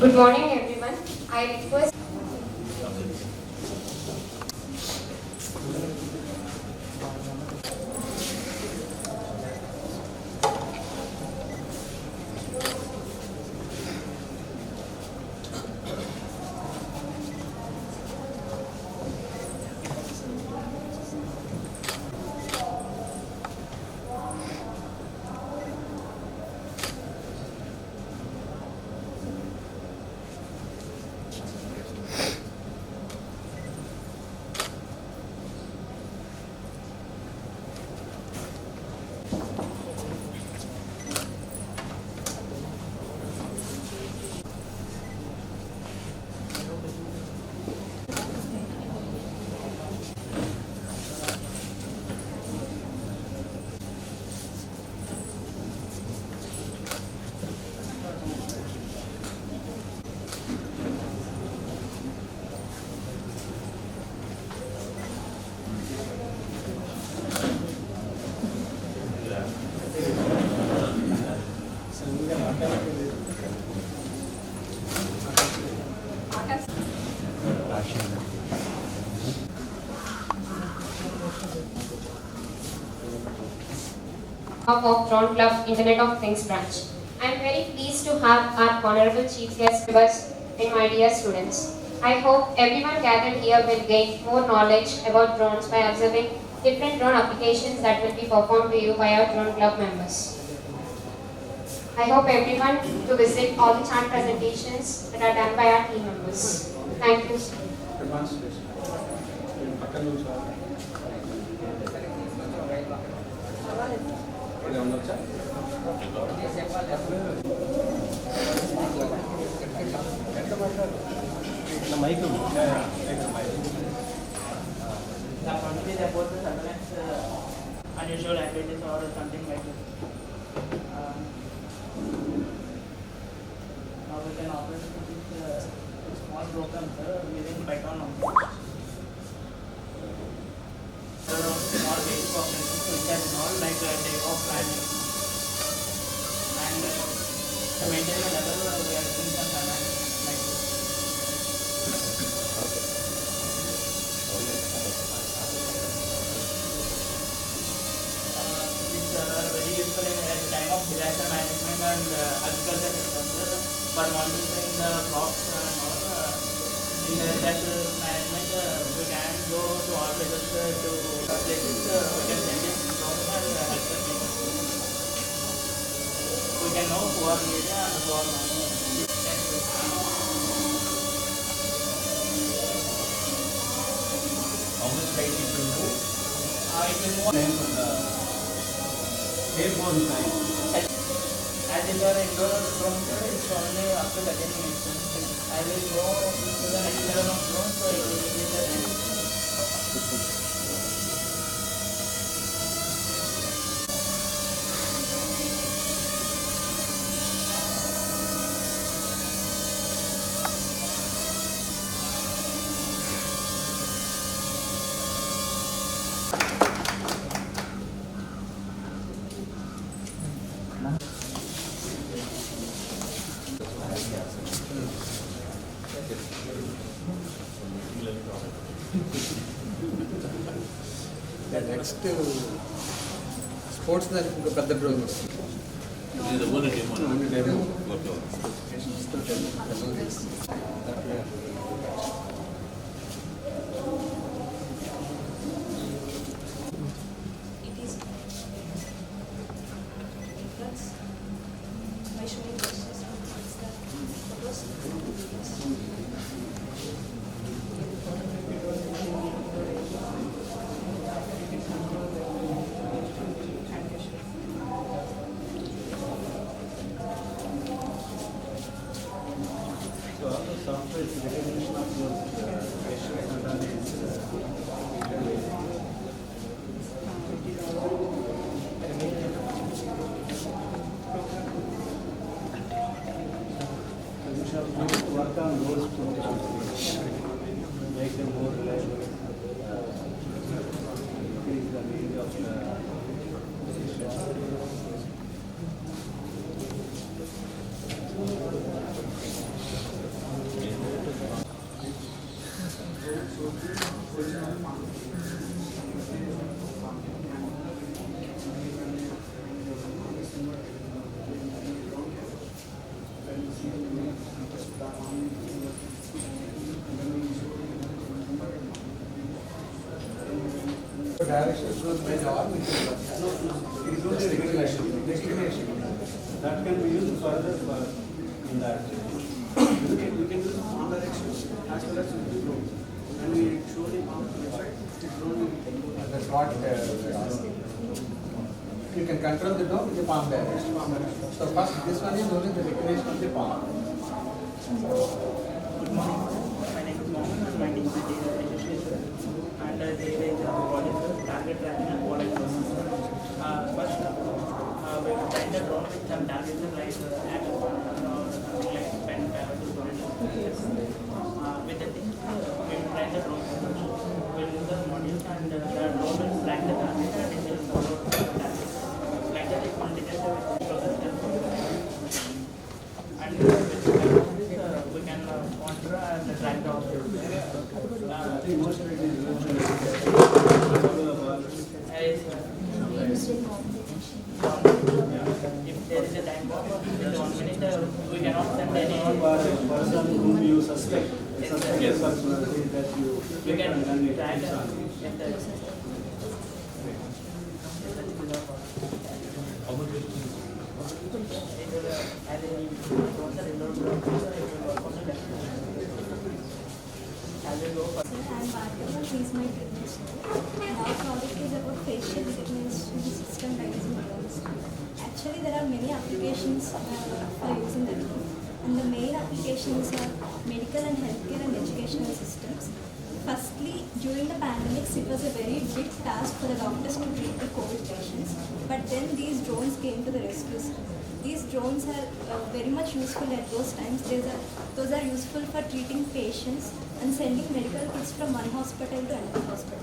Good morning, everyone. I request. Of Drone Club Internet of Things branch. I am very pleased to have our Honorable Chief Guest with us and my dear students. I hope everyone gathered here will gain more knowledge about drones by observing different drone applications that will be performed to you by our Drone Club members. I hope everyone to visit all the chart presentations that are done by our team members. Thank you. Unusual activities or something like that. Now we can operate this small program using Python only. Small basic operations which are involved like takeoff planning and to maintain the level we are doing some command like this. These are very useful at the time of disaster management and agriculture sector for monitoring the crops and all. In the disaster management, we can go to all places we can send it drone and help the people. We can know who are needed and who are not. How much height it will move? It will move. Then airborne time. As it are indoor drone, it's only up to 30 minutes. I will go to the next level of drone, so it will increase the range. The next sports దానికి ఇంకా పెద్ద drone వస్తుంది. ఇది only demo. Only demo. Okay. Specifications తో demo చేసి that we are It is that's by showing gestures and points that photos So all the software is recognition of your So directions goes by the arm, it is only recognition. That can be used further in that. We can use on direction as well as in the drone. And we show the website, the drone. That's what you can control the drone with the palm direction. So first, this one is only the recognition of the palm. Good morning. My name is Mohammed and my team is data association. And there is a project target tracking and wallet process. First, we train the drone with some targets like action or something like pen, parachute, with the thing, we will train the drone. We will use the module and the drone will track the target and it will follow the target. Like that, it will detect the process. And we can monitor and track the object. If there is a time bomb, within 1 minute, we cannot send any. Person whom you suspect, Yes. personality that you We can and track it and I'm Bhargava, he is my goodness. And our project is about facial recognition system by using drones. Actually, there are many applications for using the drone. And the main applications are medical and healthcare and educational systems. Firstly, during the pandemics, it was a very big task for the doctors to treat the COVID patients. But then these drones came to the rescue. These drones are very much useful at those times. Those are useful for treating patients and sending medical kits from one hospital to another hospital.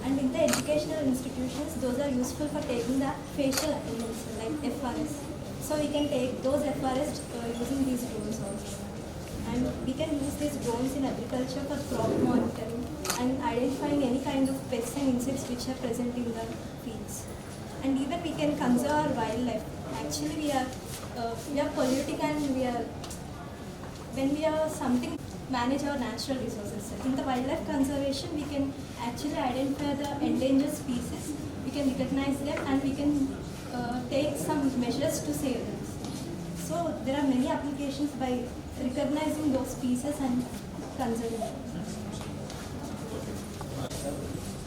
And in the educational institutions, those are useful for taking the facial attendance, like FRS. So we can take those FRS using these drones also. And we can use these drones in agriculture for crop monitoring and identifying any kind of pests and insects which are present in the fields. And even we can conserve our wildlife. Actually, we are polluting and when we are something manage our natural resources. In the wildlife conservation, we can actually identify the endangered species. We can recognize them and we can take some measures to save them. So there are many applications by recognizing those species and conserving them.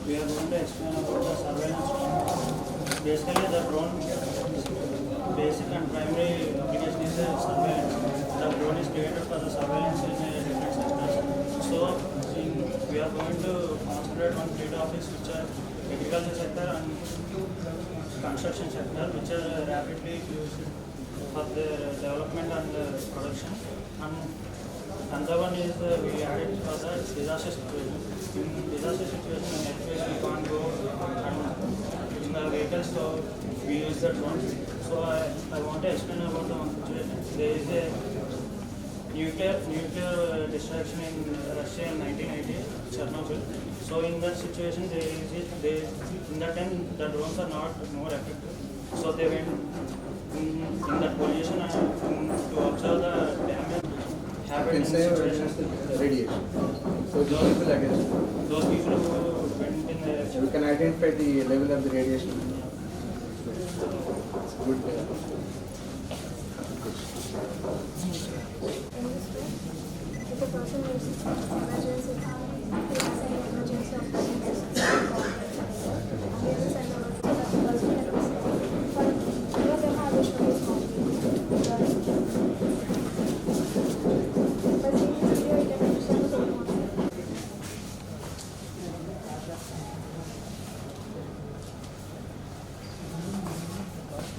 we are going to explain about the surveillance drone. Basically, the drone basic and primary application is surveillance. The drone is created for the surveillance in different sectors. So, we are going to concentrate on three topics, which are agriculture sector and construction sector, which are rapidly used for the development and production. And another one is we added for the disaster situation. In disaster situation, in earthquake, we can't go and in the vehicles, so we use the drones. So I want to explain about the one situation. There is a nuclear destruction in Russia in 1980, Chernobyl. So in that situation, in that time the drones are not more effective. So they went in that position and to observe the damage You happened can in the say situation. radiation. So those people against. Those people who went in the We can identify the level of the radiation. It's good. If a person uses emergency, he has an emergency of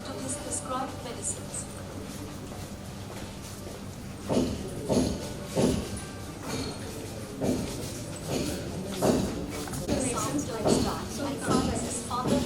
To his prescribed medicines. Sounds like start. So he found his father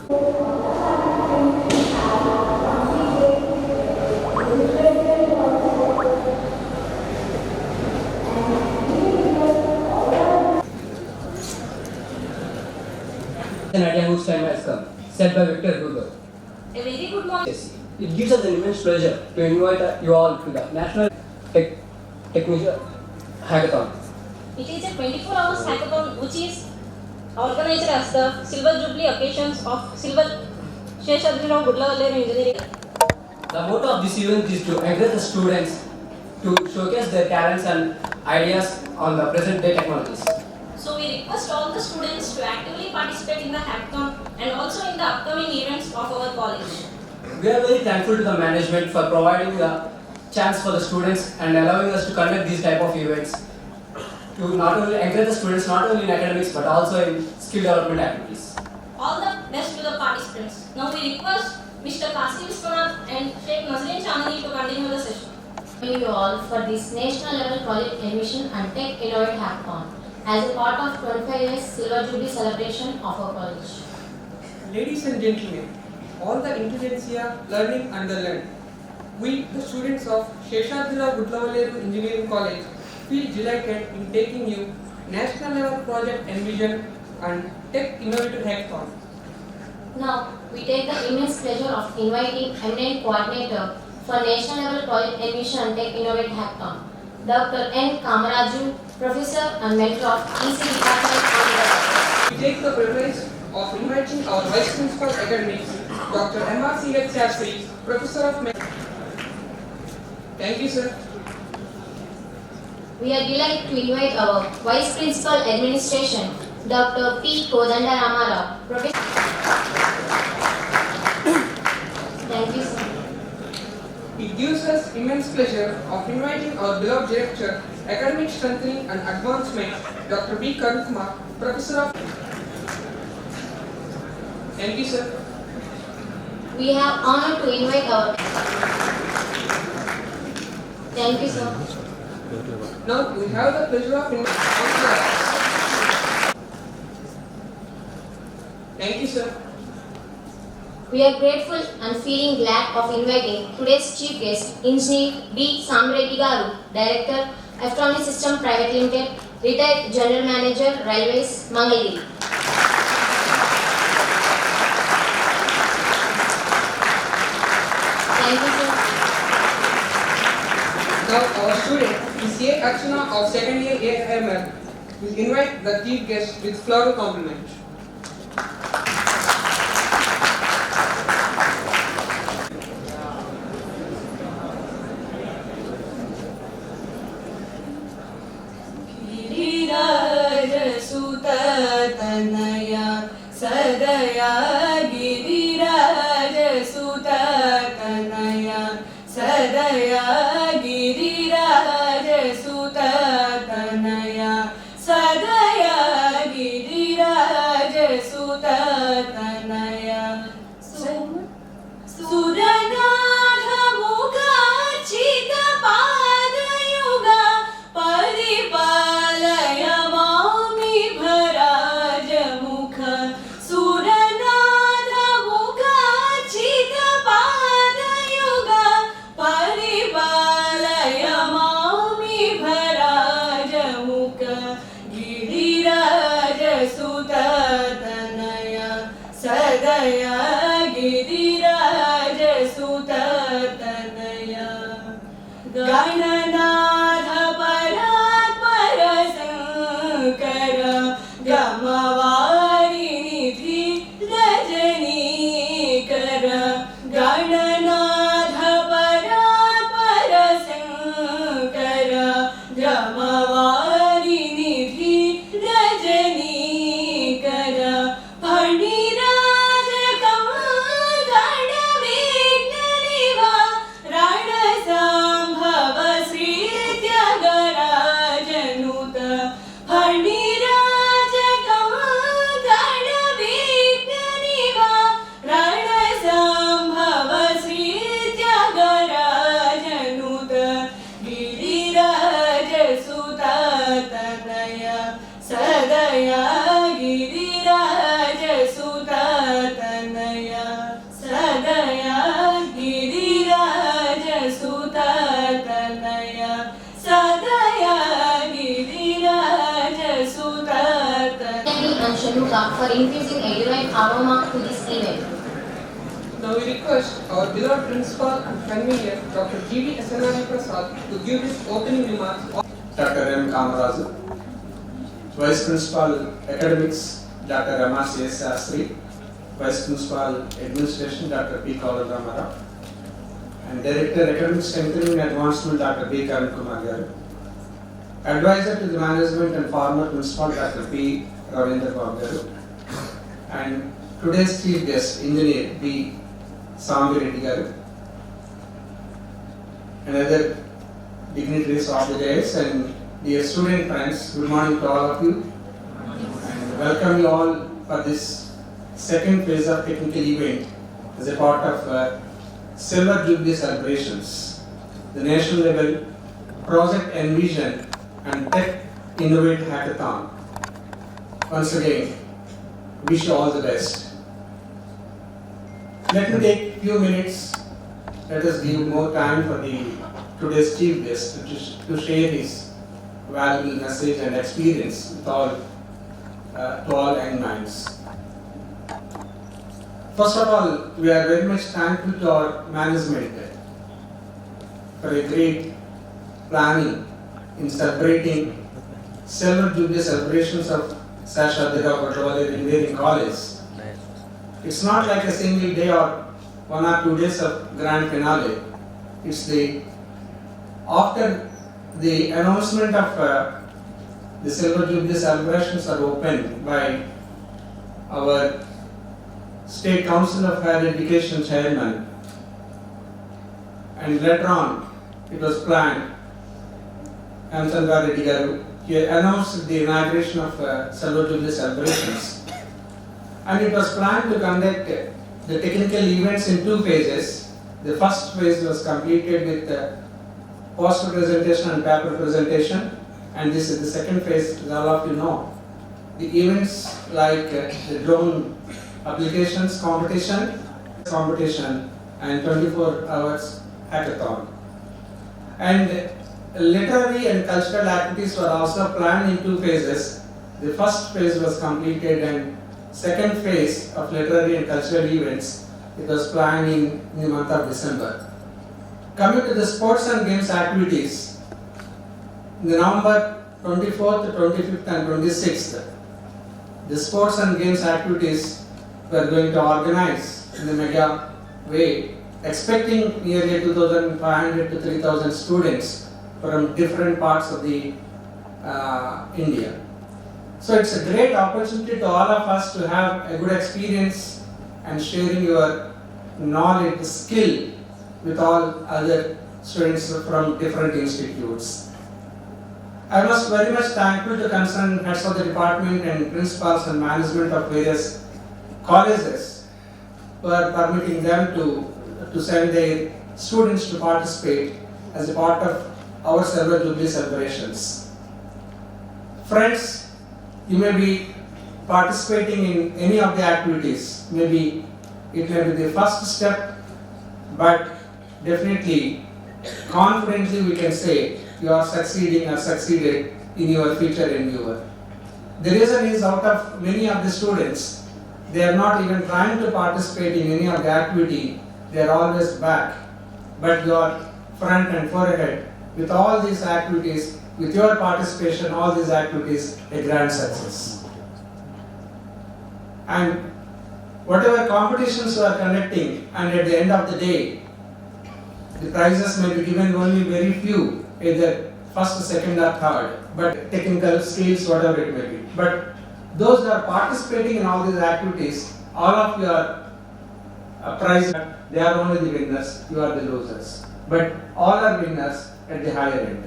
An idea whose time has come, said by Victor Hugo. A very good morning. It gives us an immense pleasure to invite you all to the National Technical Hackathon. It is a 24 hours hackathon which is organized as the Silver Jubilee occasions of Silver Sheshadrirav Gudlavalleru Engineering. The motto of this event is to encourage the students to showcase their talents and ideas on the present day technologies. So we request all the students to actively participate in the hackathon and also in the upcoming events of our college. We are very thankful to the management for providing the chance for the students and allowing us to conduct these type of events to not only encourage the students not only in academics but also in skill development activities. All the best to the participants. Now we request Mr. Kasim Viswanath and Sheikh Nazreen Chandani to continue the session. Thank you all for this national level college admission and tech innovate hackathon as a part of 25 years Silver Jubilee celebration of our college. Ladies and gentlemen, all the intelligentsia learning and the learned, we, the students of Sheshadrirav Gudlavalleru Engineering College, feel delighted in taking you national level project Envision and Tech Innovative Hackathon. Now, we take the immense pleasure of inviting eminent coordinator for national level college admission and tech innovate hackathon, Dr. N. Kamaraju, professor and mentor of EC department. We take the privilege of inviting our Vice Principal Academics, Dr. M.R.C.H. Shastri, Professor of Medicine. Thank you, sir. We are delighted to invite our Vice Principal Administration, Dr. P. Kodanda Ramarao, Professor. Thank you, sir. It gives us immense pleasure of inviting our beloved Director, Academic Strengthening and Advancement, Dr. B. Karun Kumar, Professor of. Thank you, sir. We have honor to invite our. Thank you, sir. Now we have the pleasure of inviting. Thank you, sir. We are grateful and feeling glad of inviting today's chief guest, Engineer B. Samreddy Garu, Director, Electronic System Private Limited, Retired General Manager, Railways, Mangalgiri. Thank you, sir. Now our student, Ms. A. Archana of second year AIML, will invite the chief guest with floral compliment. Tannaya Sadaya Giriraj Sutta Tannaya Sadaya Giriraj Sutta Tannaya Sadaya Giriraj Sutta Tannaya Suranadha Mukha Chita Padayuga Paripalaya Mami Bharaj Mukha Suranadha Mukha Chita Padayuga Paripalaya Mami Bharaj Mukha Giriraj Sutta Tannaya Sadaya Giriraj Sutta Tannaya Gananadha Parat Parasankara Gamavari Nidhi Rajani Kara Gananadha Parat Parasankara Gamavari Nidhi Rajani Kara Pandiraja Kamala for infusing a divine aroma to this event. Now we request our beloved principal and convener, Dr. G.D. Sanani Prasad, to give his opening remarks. Dr. M. Kamaraju, Vice Principal Academics, Dr. M.R.C.S. Sastry, Vice Principal Administration, Dr. P. Kavala, and Director Academic Strengthening and Advancement, Dr. B. Karan Kumar Garu. Advisor to the Management and former Principal, Dr. P. Ravindra Babu Garu. And today's Chief Guest, Engineer B. Sambi Reddy Garu. And other dignitaries of the dais and dear student friends, good morning to all of you. And welcome you all for this second phase of technical event as a part of Silver Jubilee celebrations, the national level Project Envision and Tech Innovate Hackathon. Once again, wish you all the best. Let me take a few minutes. Let us give more time for today's chief guest to share his valuable message and experience with to all young minds. First of all, we are very much thankful to our management for a great planning in celebrating Silver Jubilee celebrations of Seshadri-Rao Gotlavale Engineering College. It's not like a single day or 1 or 2 days of grand finale. It's after the announcement of the Silver Jubilee celebrations are opened by our State Council of Higher Education Chairman, and later on it was planned, M. Chandra Reddy Garu, he announced the inauguration of Silver Jubilee celebrations, and it was planned to conduct the technical events in 2 phases. The first phase was completed with poster presentation and paper presentation, and this is the second phase, as all of you know. The events like the drone applications competition, and 24 hours hackathon. And literary and cultural activities were also planned in 2 phases. The first phase was completed, and second phase of literary and cultural events, it was planned in the month of December. Coming to the sports and games activities, in the November 24th, 25th and 26th, the sports and games activities we are going to organize in the mega way, expecting nearly 2,500 to 3,000 students from different parts of the India. So it's a great opportunity to all of us to have a good experience and sharing your knowledge, skill with all other students from different institutes. I was very much thankful to concerned heads of the department and principals and management of various colleges who are permitting them to send their students to participate as a part of our Silver Jubilee celebrations. Friends, you may be participating in any of the activities. Maybe it may be the first step, but definitely, confidently we can say you are succeeding or succeeded in your future endeavor. The reason is, out of many of the students, they are not even trying to participate in any of the activity, they are always back. But you are front and forehead with all these activities, with your participation, all these activities, a grand success. And whatever competitions you are conducting, and at the end of the day, the prizes may be given only very few, either first, second or third, but technical skills, whatever it may be. But those who are participating in all these activities, all of you are prized, they are only the winners, you are the losers. But all are winners at the higher end.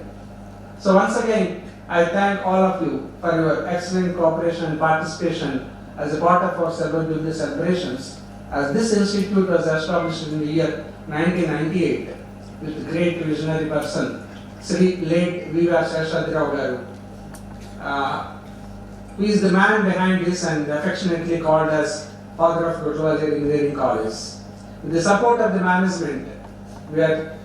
So once again, I thank all of you for your excellent cooperation and participation as a part of our Silver Jubilee celebrations, as this institute was established in the year 1998 with a great visionary person, Sri late V.R. Seshadri-Rao Garu, who is the man behind this and affectionately called as Father of Gotlavale Engineering College. With the support of the management, we are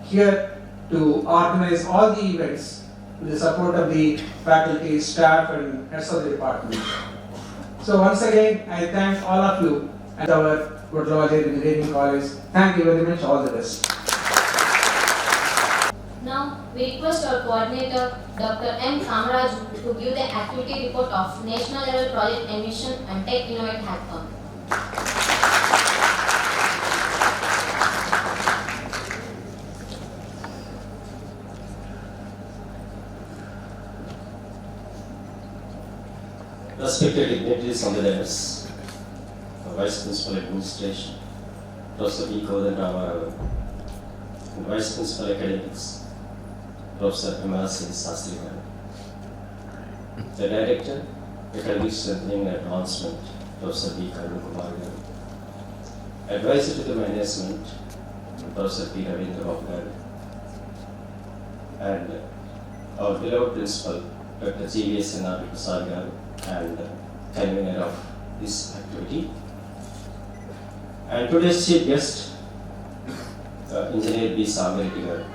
here to organize all the events with the support of the faculty, staff and heads of the department. So once again, I thank all of you at our Gudlawalere Engineering College. Thank you very much. All the best. Now, we request our coordinator, Dr. M. Kamaraju, to give the activity report of National Level Project Emission and Tech Innovate Hackathon. Respected dignitaries on the dais, the Vice Principal Administration, Professor V. Kodan Ramaravan, and Vice Principal Academics, Professor M.R.C. Sastry Garu, the Director, Academic Strengthening and Advancement, Professor V. Karun Kumar Garu, Advisor to the Management, Professor P. Ravindra Babu Garu, and our beloved Principal, Dr. G.V.S. N.R. Prasad Garu, and convener of this activity. And today's chief guest, Engineer B. Samiriti Garu.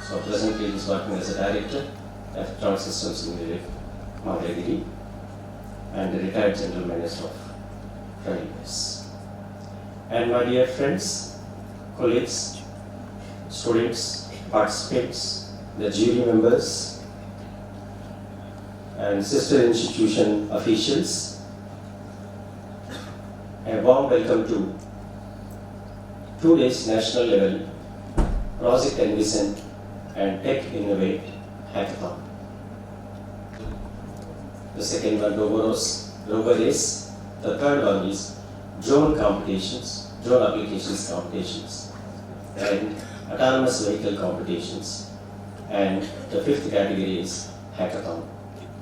So presently he is working as a director at Electronic Systems Limited, Mangalagiri, and the retired general manager of Railways. And my dear friends, colleagues, students, participants, the jury members, and sister institution officials, a warm welcome to 2 days national level Project Envision and Tech Innovate Hackathon. The second one, Robo Race. The third one is drone competitions, drone applications competitions, and autonomous vehicle competitions. And the fifth category is hackathon.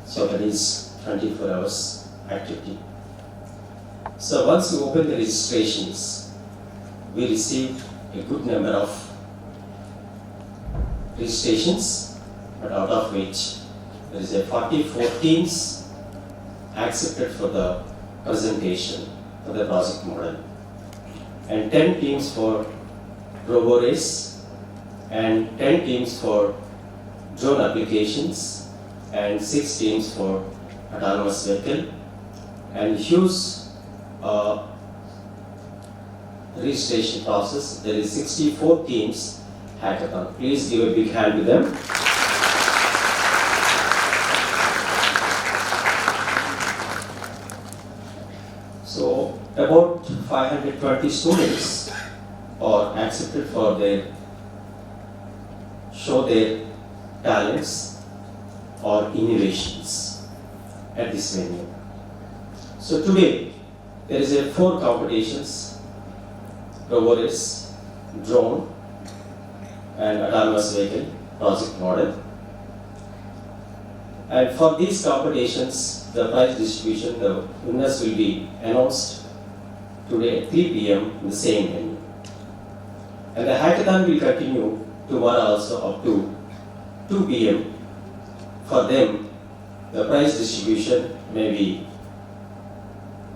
So that is 24 hours activity. So once you open the registrations, we received a good number of registrations, but out of which there is a 44 teams accepted for the presentation for the project model, and 10 teams for Robo Race, and 10 teams for drone applications, and 6 teams for autonomous vehicle, and huge registration process. There is 64 teams hackathon. Please give a big hand to them. So about 520 students are accepted for show their talents or innovations at this venue. So today there is 4 competitions: Robo Race, drone, and autonomous vehicle project model. And for these competitions, the prize distribution, the winners will be announced today at 3 p.m. in the same venue. And the hackathon will continue tomorrow also up to 2 p.m. For them, the prize distribution may be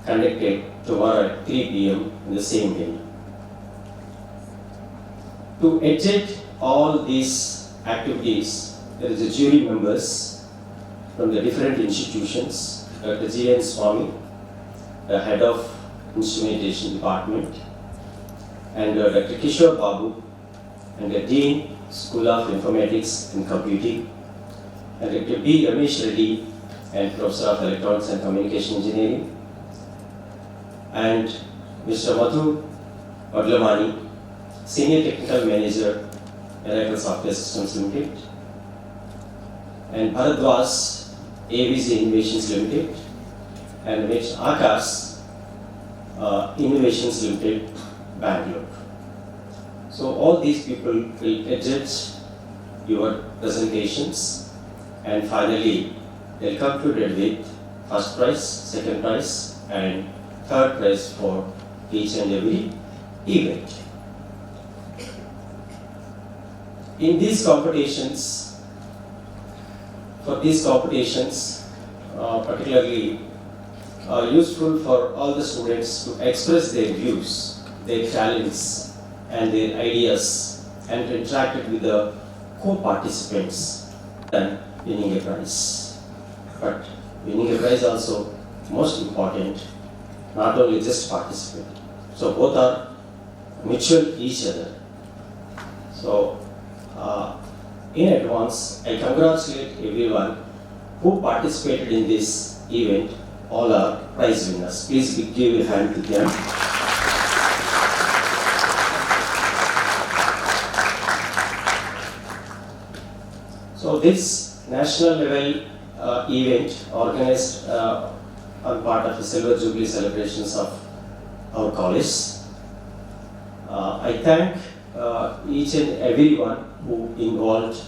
conducted tomorrow at 3 p.m. in the same venue. To educate all these activities, there is a jury members from the different institutions, Dr. G.N. Swami, the head of instrumentation department, and Dr. Kishore Babu, and the Dean, School of Informatics and Computing, and Dr. B. Ramesh Reddy, and Professor of Electronics and Communication Engineering, and Mr. Madhu Vadlamani, Senior Technical Manager, Oracle Software Systems Limited, and Bharadwaj, AVZ Innovations Limited, and Mr. Akash, Innovations Limited, Bangalore. So all these people will edit your presentations, and finally they'll conclude with first prize, second prize, and third prize for each and every event. In these competitions, particularly useful for all the students to express their views, their talents, and their ideas, and to interact with the co-participants than winning a prize. But winning a prize also most important, not only just participate. So both are mutual each other. So in advance, I congratulate everyone who participated in this event. All are prize winners. Please give a hand to them. So this national level event organized on part of the Silver Jubilee celebrations of our college. I thank each and everyone who involved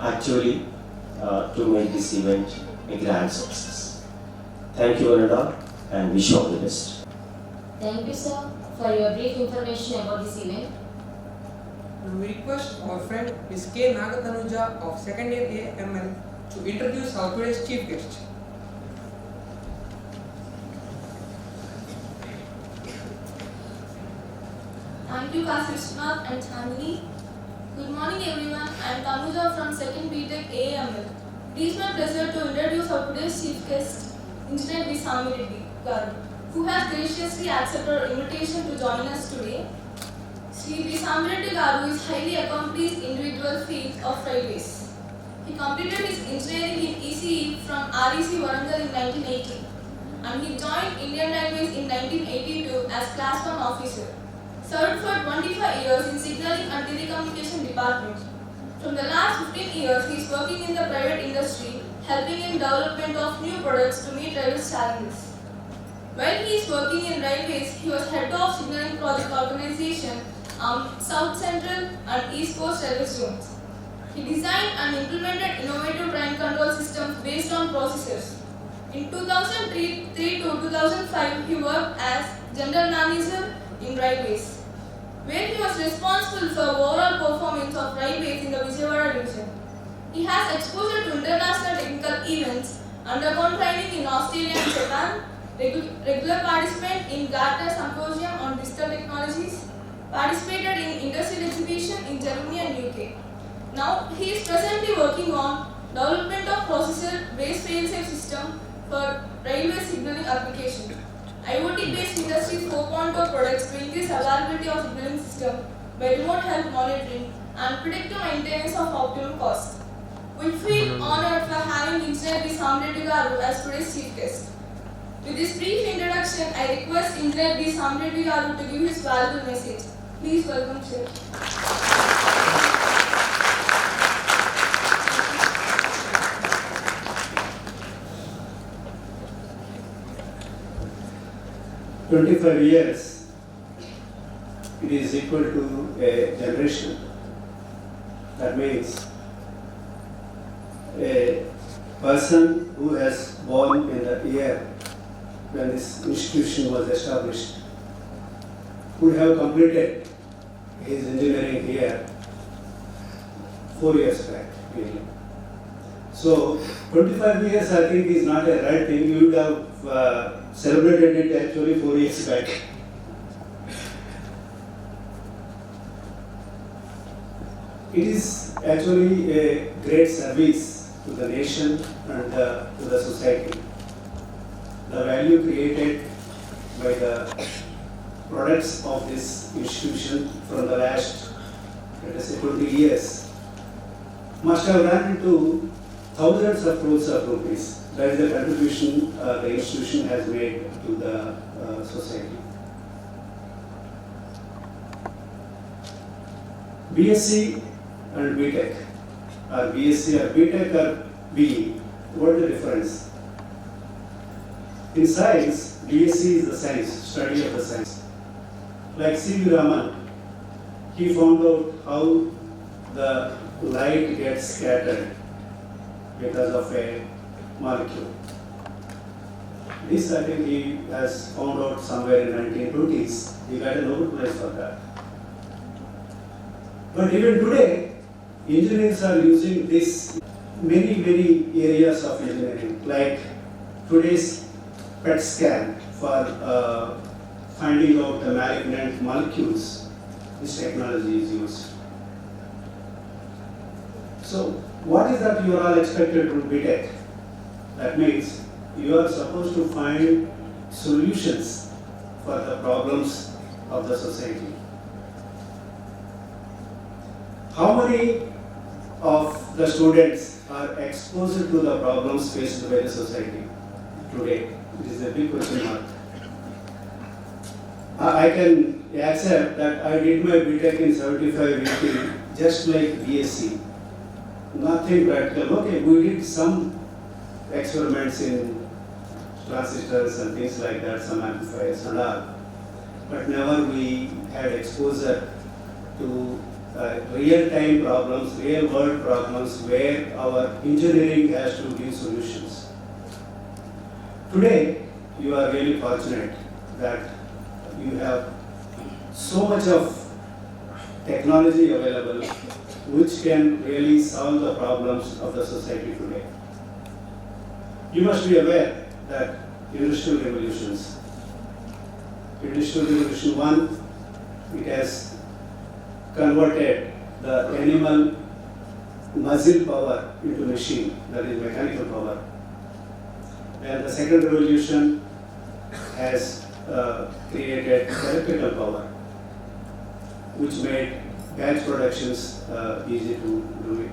actually to make this event a grand success. Thank you, Ananda, and wish you all the best. Thank you, sir, for your brief information about this event. We request our friend Ms. K. Nagatanuja of 2nd year AML to introduce our today's chief guest. Thank you, Class Vishwanath and family. Good morning, everyone. I am Tanuja from 2nd BTech AML. It is my pleasure to introduce our today's chief guest, Engineer B. Sami Reddy Garu, who has graciously accepted our invitation to join us today. Sri B. Sami Reddy Garu is highly accomplished individual field of railways. He completed his engineering in ECE from REC Warangal in 1980, and he joined Indian Railways in 1982 as Class 1 officer. Served for 25 years in Signaling and Telecommunication Department. From the last 15 years, he is working in the private industry, helping in development of new products to meet railways challenges. While he is working in railways, he was head of Signaling Project Organization on South Central and East Coast railway zones. He designed and implemented innovative train control systems based on processors. In 2003 to 2005, he worked as General Manager in Railways, where he was responsible for overall performance of railways in the Vijayawada division. He has exposure to international technical events, undergone training in Australia and Japan, regular participant in Gartner Symposium on Digital Technologies, participated in industrial exhibition in Germany and UK. Now he is presently working on development of processor-based fail-safe system for railway signaling application. IoT-based Industry 4.0 products to increase availability of signaling system by remote health monitoring and predictive maintenance of optimum cost. We feel honored for having Engineer B. Sami Reddy Garu as today's chief guest. With this brief introduction, I request Engineer B. Sami Reddy Garu to give his valuable message. Please welcome, sir. 25 years, it is equal to a generation. That means a person who has born in the year when this institution was established would have completed his engineering here 4 years back, really. So 25 years I think is not a right thing. You would have celebrated it actually 4 years back. It is actually a great service to the nation and to the society. The value created by the products of this institution from the last, let us say, 20 years must have run into thousands of crores of rupees. That is the contribution the institution has made to the society. BSc and BTech, or BSc or BTech or BE, what is the difference? In science, BSc is the science, study of the science. Like C.V. Raman, he found out how the light gets scattered because of a molecule. This I think he has found out somewhere in 1920s. He got a Nobel Prize for that. But even today, engineers are using this many areas of engineering, like today's PET scan for finding out the malignant molecules. This technology is used. So what is that you are all expected to BTech? That means you are supposed to find solutions for the problems of the society. How many of the students are exposed to the problems faced by the society today? It is a big question mark. I can accept that I did my BTech in 75-80 just like BSc. Nothing practical. Okay, we did some experiments in transistors and things like that, some amplifiers and all. But never we had exposure to real-time problems, real-world problems where our engineering has to give solutions. Today, you are really fortunate that you have so much of technology available which can really solve the problems of the society today. You must be aware that Industrial Revolutions, Industrial Revolution 1, it has converted the animal muscle power into machine, that is mechanical power. And the second revolution has created electrical power, which made batch productions easy to do it.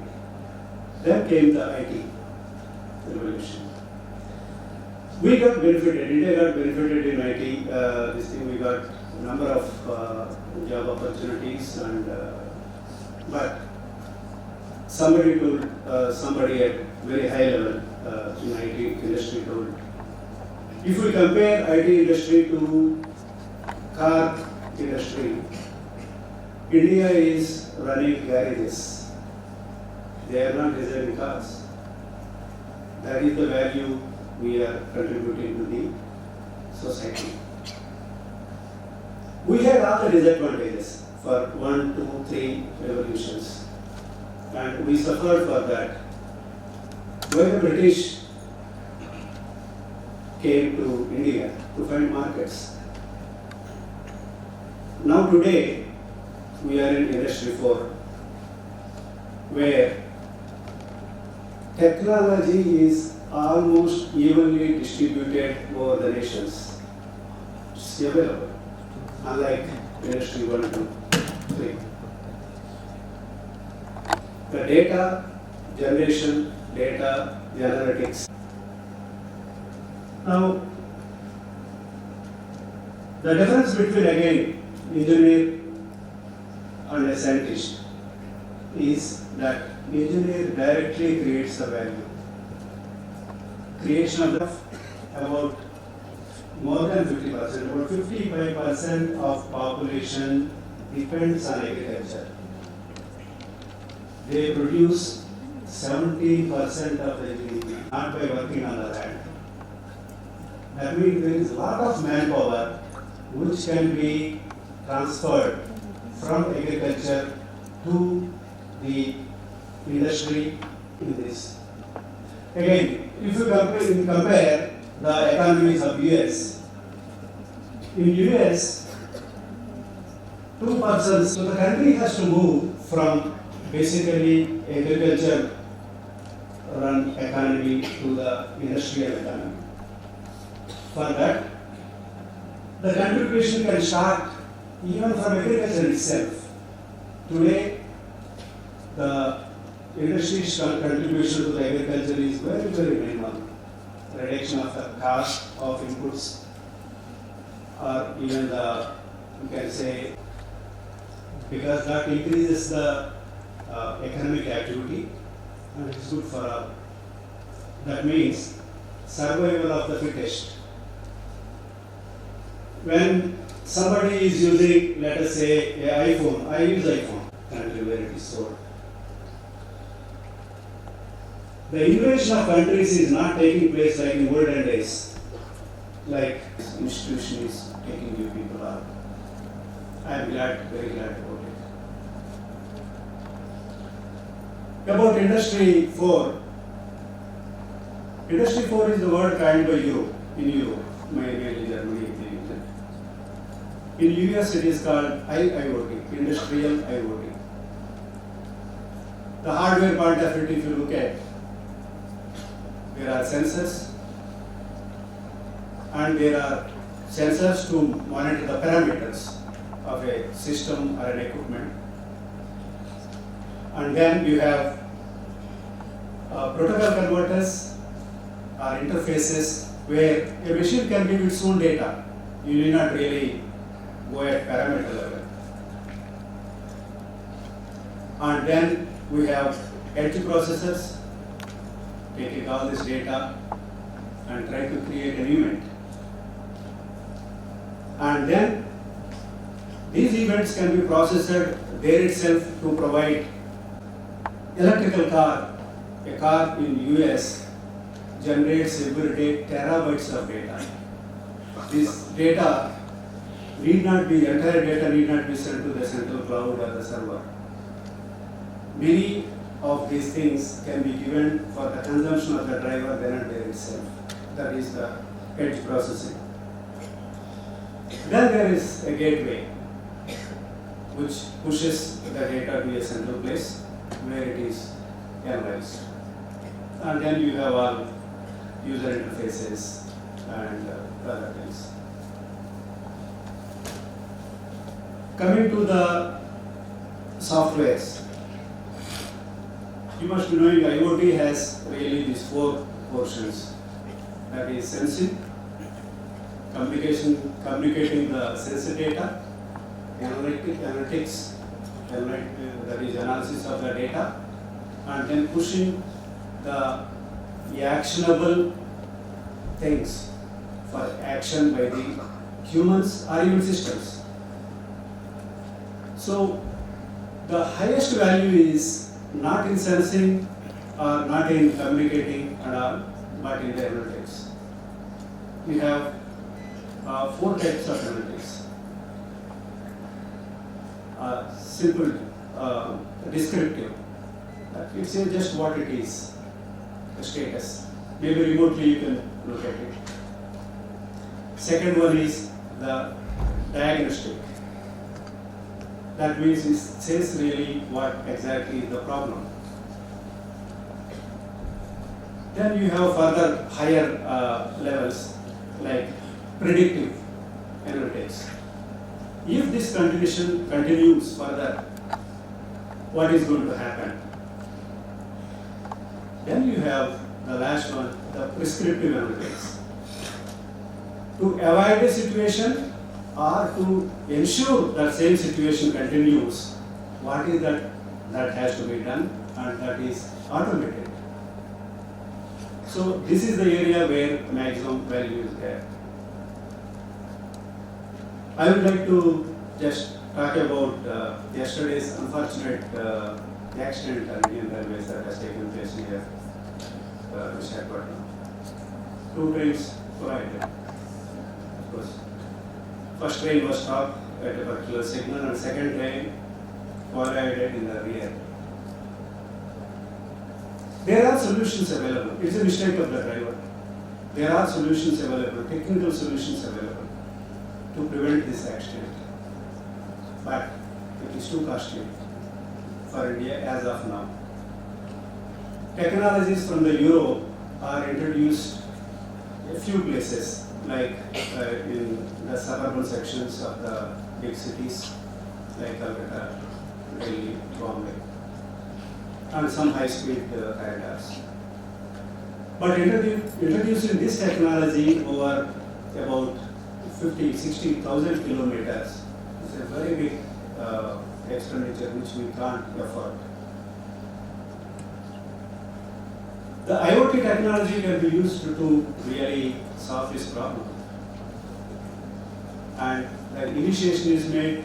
Then came the IT revolution. We got benefited, India got benefited in IT. This thing we got a number of job opportunities, and but somebody told somebody at very high level in IT industry told, if we compare IT industry to car industry, India is running garages. They are not designing cars. That is the value we are contributing to the society. We had all the disadvantages for 1, 2, 3 revolutions, and we suffered for that. When the British came to India to find markets. Now today, we are in Industry 4, where technology is almost evenly distributed over the nations. It's available, unlike Industry 1, 2, 3. The data generation, data, the analytics. Now, the difference between, again, engineer and a scientist is that engineer directly creates the value. Creation of about more than 50%, about 55% of population depends on agriculture. They produce 70% of the GDP, not by working on the land. That means there is a lot of manpower which can be transferred from agriculture to the industry in this. Again, if you compare the economies of US, in US, 2 persons, so the country has to move from basically agriculture run economy to the industrial economy. For that, the contribution can start even from agriculture itself. Today, the industry's contribution to the agriculture is very, very minimal. Reduction of the cost of inputs, or even the, you can say, because that increases the economic activity and it's good for all. That means survival of the fittest. When somebody is using, let us say, an iPhone, I use iPhone, country where it is sold. The invasion of countries is not taking place like in olden days, like this institution is taking you people out. I am glad, very glad about it. About Industry 4. Industry 4 is the word coined by Europe, in Europe, mainly Germany. In US it is called IoT, Industrial IoT. The hardware part of it, if you look at, there are sensors, and there are sensors to monitor the parameters of a system or an equipment. And then you have protocol converters or interfaces where a machine can give its own data. You need not really go at parameter level. And then we have edge processors taking all this data and try to create an event. And then these events can be processed there itself to provide electrical car. A car in US generates every day terabytes of data. This data entire data need not be sent to the central cloud or the server. Many of these things can be given for the consumption of the driver then and there itself. That is the edge processing. Then there is a gateway which pushes the data to a central place where it is analyzed. And then you have all user interfaces and other things. Coming to the softwares, you must be knowing IoT has really these 4 portions. That is sensing, communicating the sensor data, analytics, that is analysis of the data, and then pushing the actionable things for action by the humans or even systems. So the highest value is not in sensing or not in communicating and all, but in the analytics. We have 4 types of analytics. Simple, descriptive. It says just what it is, the status. Maybe remotely you can look at it. Second one is the diagnostic. That means it says really what exactly is the problem. Then you have further higher levels like predictive analytics. If this condition continues further, what is going to happen? Then you have the last one, the prescriptive analytics. To avoid a situation or to ensure that same situation continues, what is that has to be done, and that is automated. So this is the area where maximum value is there. I would like to just talk about yesterday's unfortunate accident at Indian Railways that has taken place here in Visakhapatnam. 2 trains collided. Of course, first train was stopped at a particular signal, and second train collided in the rear. There are solutions available. It's a mistake of the driver. There are solutions available, technical solutions available to prevent this accident. But it is too costly for India as of now. Technologies from the Europe are introduced a few places, like in the suburban sections of the big cities, like Calcutta, Delhi, Bombay, and some high-speed corridors. But introducing this technology over about 50,000-60,000 kilometers is a very big expenditure which we can't afford. The IoT technology can be used to really solve this problem. And the initiation is made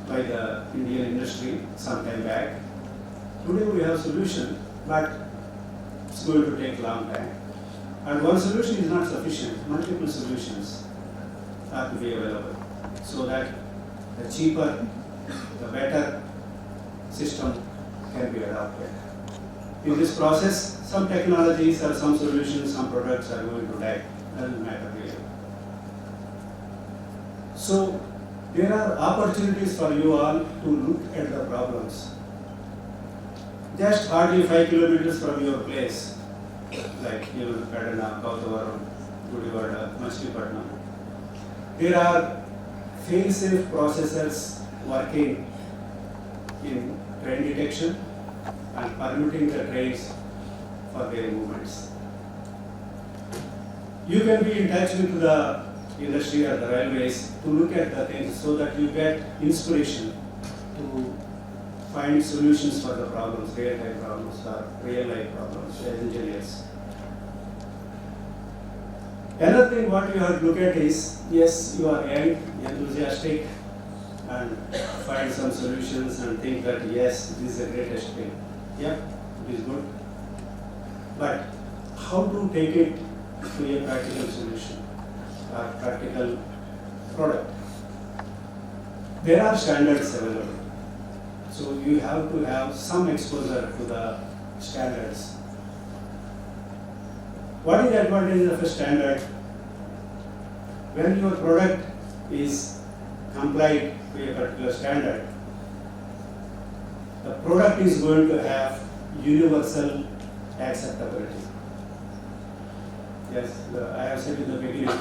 by the Indian industry some time back. Today we have a solution, but it's going to take a long time. And one solution is not sufficient. Multiple solutions have to be available so that the cheaper, the better system can be adopted. In this process, some technologies or some solutions, some products are going to die. Doesn't matter really. So there are opportunities for you all to look at the problems. Just hardly 5 kilometers from your place, like Padana, Kautavaram, Gudivada, Machilipatnam. There are fail-safe processors working in train detection and permitting the trains for their movements. You can be in touch with the industry or the railways to look at the things so that you get inspiration to find solutions for the problems, real-time problems or real-life problems as engineers. Another thing what you have to look at is, yes, you are young, enthusiastic, and find some solutions and think that yes, this is the greatest thing. Yeah, it is good. But how to take it to a practical solution or practical product? There are standards available. So you have to have some exposure to the standards. What is the advantage of a standard? When your product is complied to a particular standard, the product is going to have universal acceptability. Yes, I have said in the beginning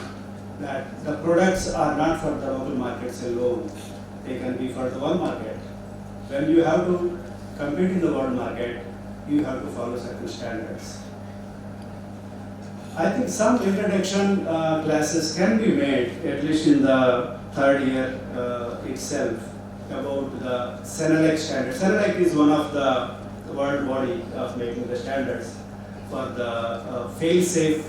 that the products are not for the local markets alone. They can be for the world market. When you have to compete in the world market, you have to follow certain standards. I think some introduction classes can be made, at least in the third year itself, about the Senelec standard. Senelec is one of the world body of making the standards for the fail-safe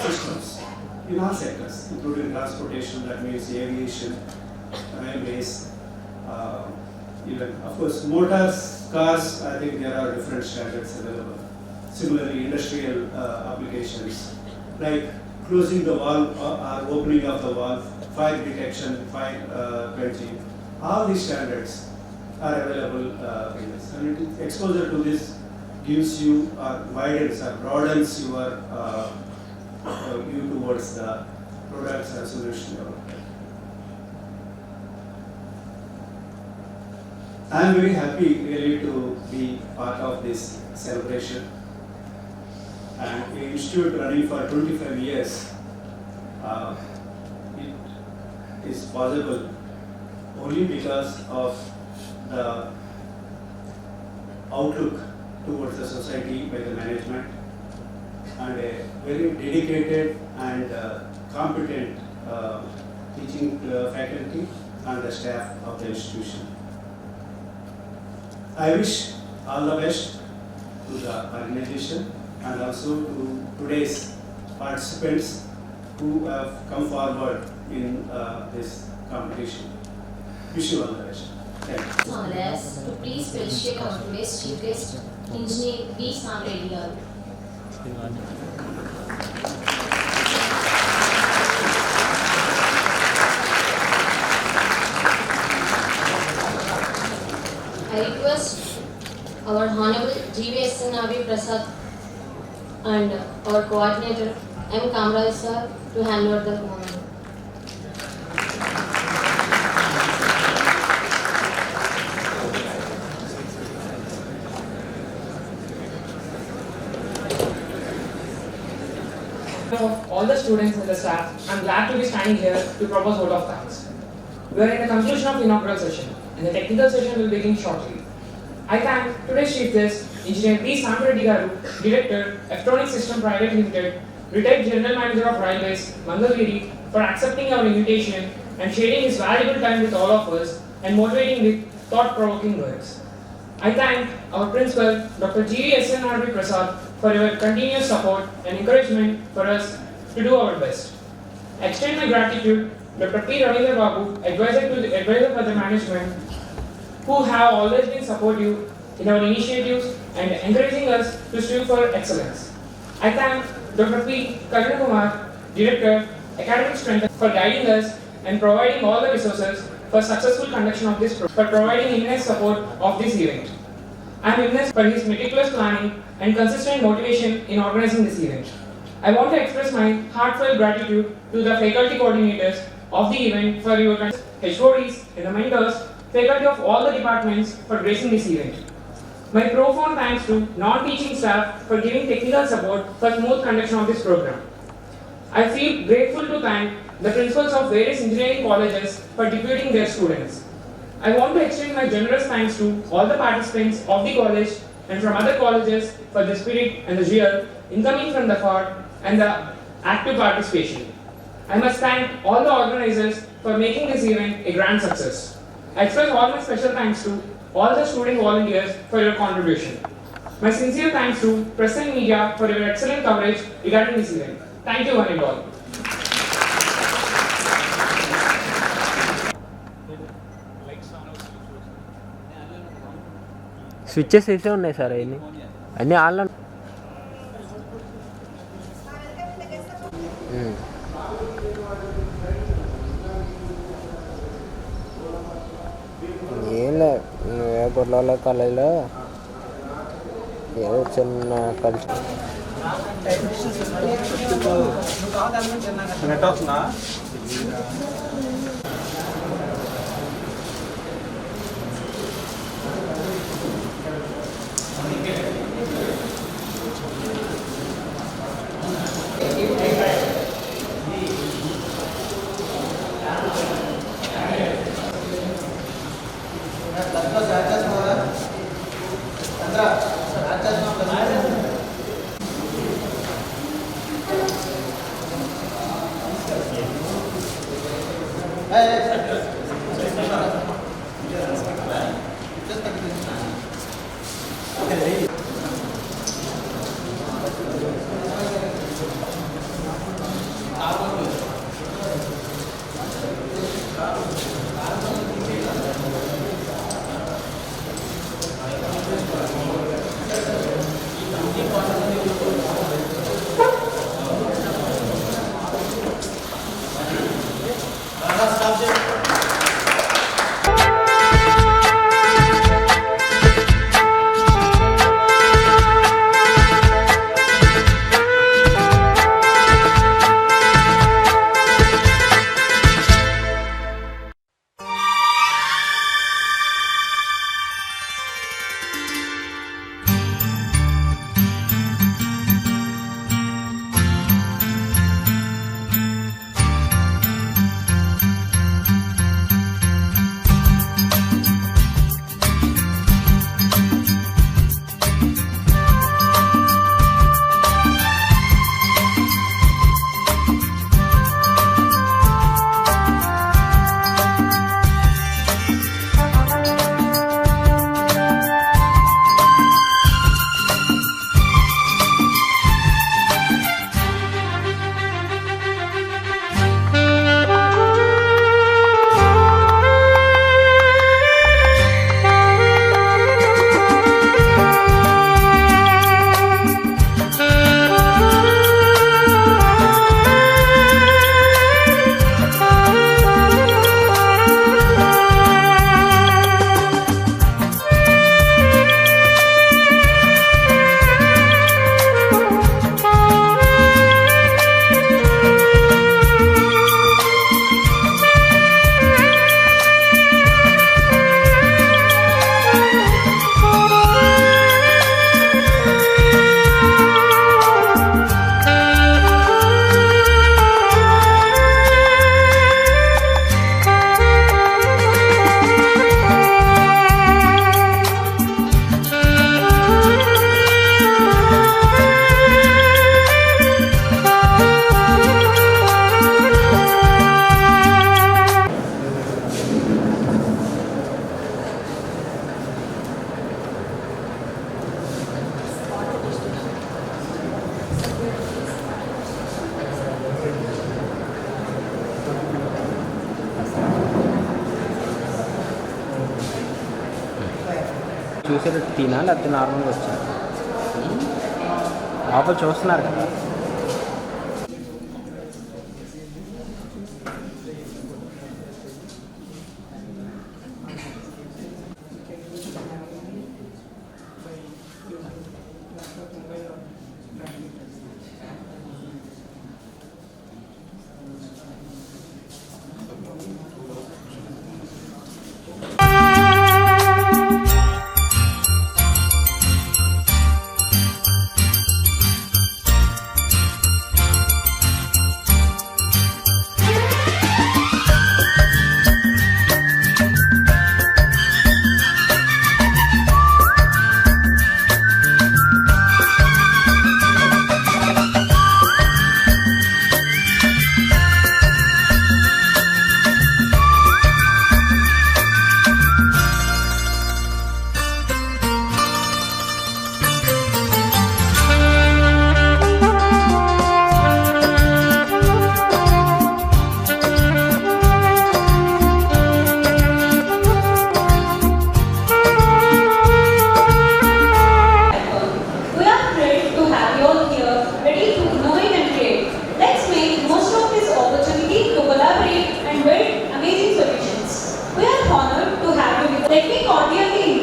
systems in all sectors, including transportation, that means aviation, railways, even, of course, motors, cars, I think there are different standards available. Similarly, industrial applications, like closing the valve or opening of the valve, fire detection, fire quenching, all these standards are available in this. And exposure to this gives you widens or broadens your view towards the products and solution development. I am very happy really to be part of this celebration. And the institute running for 25 years, it is possible only because of the outlook towards the society by the management and a very dedicated and competent teaching faculty and the staff of the institution. I wish all the best to the organization and also to today's participants who have come forward in this competition. Wish you all the best. Thank you. Honors to please felicitate our today's chief guest, Engineer B. Sam Reddy garu. I request our Honorable G.V.S.N. Avi Prasad and our coordinator M. Kamraj sir to hand over the moment. Of all the students and the staff, I am glad to be standing here to propose vote of thanks. We are in the conclusion of the inaugural session, and the technical session will begin shortly. I thank today's chief guest, Engineer B. Sam Reddy garu, Director, Electronic System Private Limited, retired General Manager of Railways, Mangalgiri, for accepting our invitation and sharing his valuable time with all of us and motivating with thought-provoking words. I thank our principal, Dr. G.V.S.N. R.B. Prasad, for your continuous support and encouragement for us to do our best. I extend my gratitude to Dr. P. Ravindra Babu, advisor for the management, who have always been supportive in our initiatives and encouraging us to strive for excellence. I thank Dr. P. Karuna Kumar, Director, Academic Strength, for guiding us and providing all the resources for successful conduction of this program, for providing immense support of this event. I am immense for his meticulous planning and consistent motivation in organizing this event. I want to express my heartfelt gratitude to the faculty coordinators of the event for your HODs and the mentors, faculty of all the departments for gracing this event. My profound thanks to non-teaching staff for giving technical support for smooth conduction of this program. I feel grateful to thank the principals of various engineering colleges for deputing their students. I want to extend my generous thanks to all the participants of the college and from other colleges for the spirit and the zeal incoming from the thought and the active participation. I must thank all the organizers for making this event a grand success. I express all my special thanks to all the student volunteers for your contribution. My sincere thanks to press and media for your excellent coverage regarding this event. Thank you one and all. Switches వేసే ఉన్నాయి sir అన్నీ అన్నీ online ఏం లేదు గుడ్ల కాలేజీలో ఏదో చిన్న కలిసి చూసేటట్టు తినా లేకపోతే నార్మల్గా వచ్చా లోపల చూస్తున్నారు కదా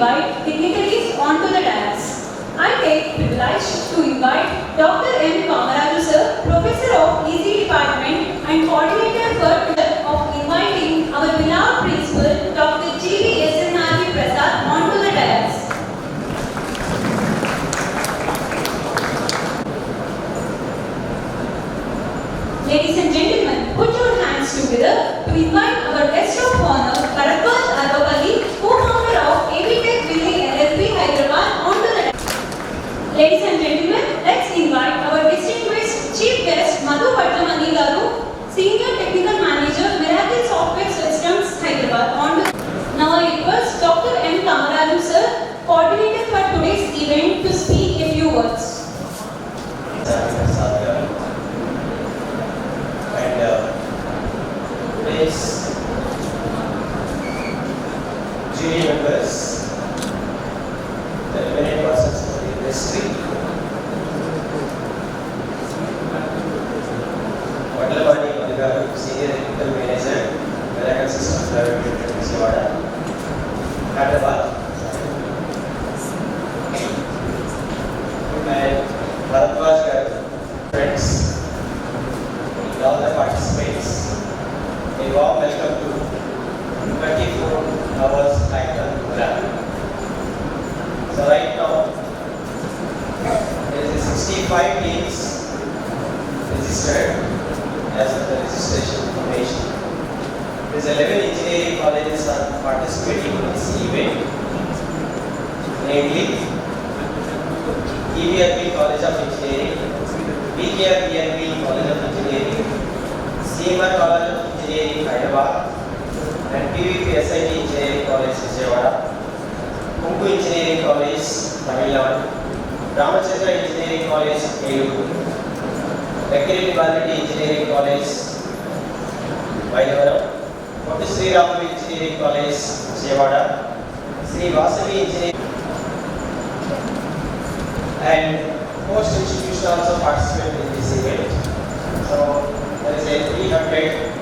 invite dignitaries onto the dais. I take privilege to invite Dr. M. Kamaraju sir, Professor of EC Department and Coordinator of inviting our beloved Principal, Dr. G.V. S.N.R.V. Prasad onto the dais. Ladies and gentlemen, put your hands together to invite our guest of honor, Bharadwaj Arbapalli, co-founder of AB Tech Building LLP Hyderabad, onto the dais. Ladies and gentlemen, let's invite our distinguished chief guest, Madhu Pattamani Garu, Senior Technical Manager, Miracle Software Systems, Hyderabad, onto the dais. Now I request Dr. M. Kamaraju sir, coordinator for today's event, to speak a few words. Today's jury members, the eminent persons of the industry, Vadlavani Madhugaru, Senior Technical Manager, Miracle Systems Private Limited, Vijayawada, Hyderabad, and Bharadwaj Garu, friends, and all the participants. A warm welcome to 24 hours hackathon program. So right now, there is 65 teams registered as per the registration information. There is 11 engineering colleges are participating in this event, namely EBRB College of Engineering, BKR College of Engineering, CMR College of Engineering, Hyderabad, and PVP SIT Engineering College, Vijayawada, Kumku Engineering College, Tamil Nadu, Ramachandra Engineering College, Eluru, Venkata Bharati Engineering College, Vijayawada, Dr. Sri Ramu Engineering College, Vijayawada, Sri Vasavi Engineering, and most institutions also participate in this event. So there is a 300,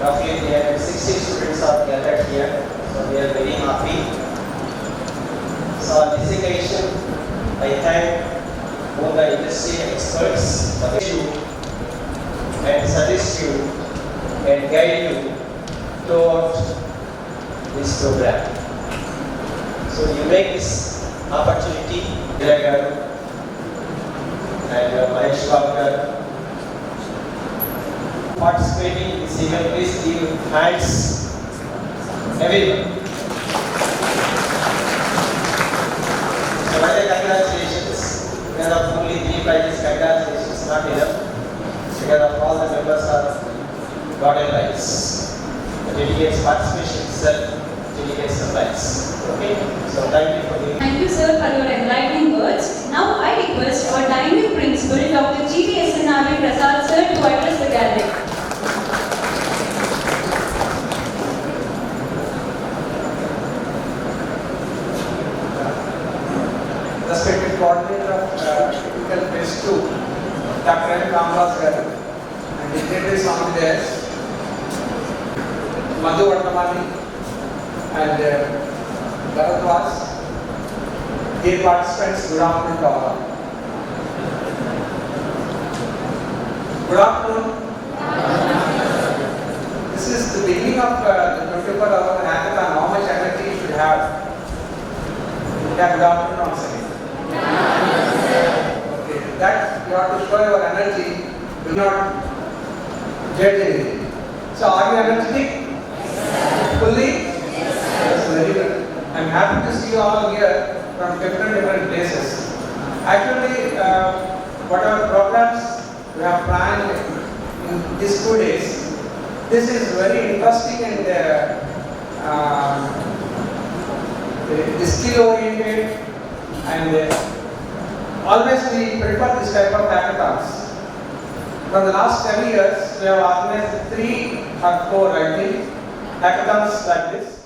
roughly 360 students are gathered here, so we are very happy. So on this occasion, I thank both the industry experts for you and suggest you and guide you toward this program. So you make this opportunity, Viray Garu and Mahesh Babu Garu, participating in this event. Please give hands, everyone. So many congratulations. Because of only 3 prizes, congratulations not enough. Because of all the members are got a prize. The delegates' participation itself delegates the prize. Okay? So thank you for giving. Thank you, sir, for your enlightening words. Now I request our dynamic principal, Dr. G.V. S.N.R.V. Prasad, sir, to address the gathering. Respected coordinator of Technical Phase 2, Dr. M. Kamaraju Garu, and dignitaries on the dais, Madhu Pattamani and Bharadwaj. Dear participants, good afternoon to all. Good afternoon. This is the beginning of the 24-hour hackathon. How much energy you should have? Yeah, good afternoon once again. Okay, that you have to show your energy, do not judge anything. So are you energetic? Fully? Yes, very good. I'm happy to see you all here from different places. Actually, whatever programs we have planned in these 2 days, this is very interesting and skill-oriented, and always we prefer this type of hackathons. For the last 10 years, we have organized 3 or 4, I think, hackathons like this.